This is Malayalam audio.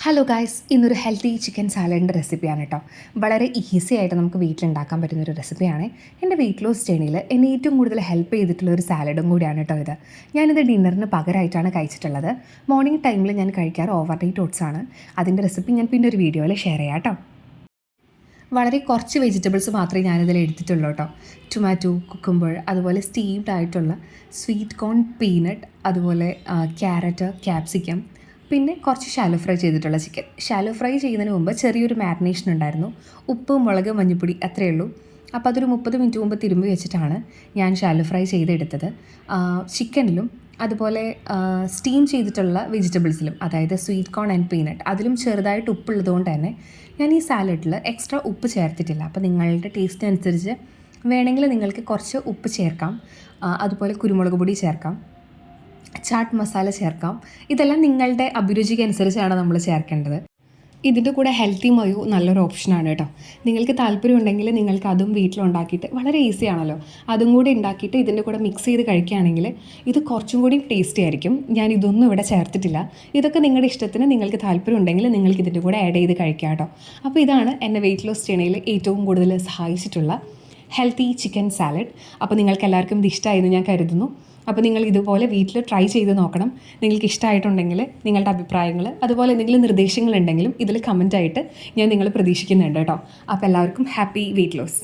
ഹലോ ഗായ്സ്, ഇന്നൊരു ഹെൽത്തി ചിക്കൻ സാലഡിൻ്റെ റെസിപ്പിയാണ് കേട്ടോ. വളരെ ഈസി ആയിട്ട് നമുക്ക് വീട്ടിലുണ്ടാക്കാൻ പറ്റുന്നൊരു റെസിപ്പിയാണ്. എൻ്റെ വെയിറ്റ് ലോസ് ജേണിയിൽ എന്നെ ഏറ്റവും കൂടുതൽ ഹെൽപ്പ് ചെയ്തിട്ടുള്ള ഒരു സാലഡും കൂടിയാണ് കേട്ടോ ഇത്. ഞാനിത് ഡിന്നറിന് പകരമായിട്ടാണ് കഴിച്ചിട്ടുള്ളത്. മോർണിംഗ് ടൈമിൽ ഞാൻ കഴിക്കാറ് ഓവർനൈറ്റ് ഓട്സ് ആണ്. അതിൻ്റെ റെസിപ്പി ഞാൻ പിന്നെ ഒരു വീഡിയോയിൽ ഷെയർ ചെയ്യാം കേട്ടോ. വളരെ കുറച്ച് വെജിറ്റബിൾസ് മാത്രമേ ഞാനിതിൽ എടുത്തിട്ടുള്ളൂ കേട്ടോ. ടൊമാറ്റോ, കുക്കുംബർ, അതുപോലെ സ്റ്റീവ്ഡ് ആയിട്ടുള്ള സ്വീറ്റ് കോൺ, പീനട്ട്, അതുപോലെ ക്യാരറ്റ്, ക്യാപ്സിക്കം, പിന്നെ കുറച്ച് ഷാലോ ഫ്രൈ ചെയ്തിട്ടുള്ള ചിക്കൻ. ഷാലോ ഫ്രൈ ചെയ്യുന്നതിന് മുമ്പ് ചെറിയൊരു മാരിനേഷൻ ഉണ്ടായിരുന്നു. ഉപ്പ്, മുളക്, മഞ്ഞൾപ്പൊടി അത്രയേ ഉള്ളൂ. അപ്പോൾ അതൊരു 30 മിനിറ്റ് മുമ്പ് തിരുമ്പി വെച്ചിട്ടാണ് ഞാൻ ഷാലോ ഫ്രൈ ചെയ്തെടുത്തത്. ചിക്കനിലും അതുപോലെ സ്റ്റീം ചെയ്തിട്ടുള്ള വെജിറ്റബിൾസിലും, അതായത് സ്വീറ്റ് കോൺ ആൻഡ് പീനട്ട്, അതിലും ചെറുതായിട്ട് ഉപ്പുള്ളതുകൊണ്ട് തന്നെ ഞാൻ ഈ സാലഡിൽ എക്സ്ട്രാ ഉപ്പ് ചേർത്തിട്ടില്ല. അപ്പോൾ നിങ്ങളുടെ ടേസ്റ്റിനനുസരിച്ച് വേണമെങ്കിൽ നിങ്ങൾക്ക് കുറച്ച് ഉപ്പ് ചേർക്കാം. അതുപോലെ കുരുമുളക് പൊടി ചേർക്കാം, ചാട്ട് മസാല ചേർക്കാം. ഇതെല്ലാം നിങ്ങളുടെ അഭിരുചിക്ക് അനുസരിച്ചാണ് നമ്മൾ ചേർക്കേണ്ടത്. ഇതിൻ്റെ കൂടെ ഹെൽത്തി മയോ നല്ലൊരു ഓപ്ഷനാണ് കേട്ടോ. നിങ്ങൾക്ക് താല്പര്യമുണ്ടെങ്കിൽ നിങ്ങൾക്ക് അതും വീട്ടിലുണ്ടാക്കിയിട്ട്, വളരെ ഈസി ആണല്ലോ, അതും കൂടി ഉണ്ടാക്കിയിട്ട് ഇതിൻ്റെ കൂടെ മിക്സ് ചെയ്ത് കഴിക്കുകയാണെങ്കിൽ ഇത് കുറച്ചും കൂടി ടേസ്റ്റി ആയിരിക്കും. ഞാൻ ഇതൊന്നും ഇവിടെ ചേർത്തിട്ടില്ല. ഇതൊക്കെ നിങ്ങളുടെ ഇഷ്ടത്തിന്, നിങ്ങൾക്ക് താല്പര്യമുണ്ടെങ്കിൽ നിങ്ങൾക്ക് ഇതിൻ്റെ കൂടെ ആഡ് ചെയ്ത് കഴിക്കാം കേട്ടോ. അപ്പോൾ ഇതാണ് എന്നെ വെയിറ്റ് ലോസ് ചെയ്യണയിൽ ഏറ്റവും കൂടുതൽ സഹായിച്ചിട്ടുള്ള ഹെൽത്തി ചിക്കൻ സാലഡ്. അപ്പോൾ നിങ്ങൾക്ക് എല്ലാവർക്കും ഇത് ഇഷ്ടമായെന്ന് ഞാൻ കരുതുന്നു. അപ്പോൾ നിങ്ങൾ ഇതുപോലെ വീട്ടിൽ ട്രൈ ചെയ്ത് നോക്കണം. നിങ്ങൾക്ക് ഇഷ്ടമായിട്ടുണ്ടെങ്കിൽ നിങ്ങളുടെ അഭിപ്രായങ്ങൾ, അതുപോലെ എന്തെങ്കിലും നിർദ്ദേശങ്ങളുണ്ടെങ്കിലും ഇതിൽ കമൻറ്റായിട്ട് ഞാൻ നിങ്ങൾ പ്രതീക്ഷിക്കുന്നുണ്ട് കേട്ടോ. അപ്പോൾ എല്ലാവർക്കും ഹാപ്പി വെയിറ്റ് ലോസ്.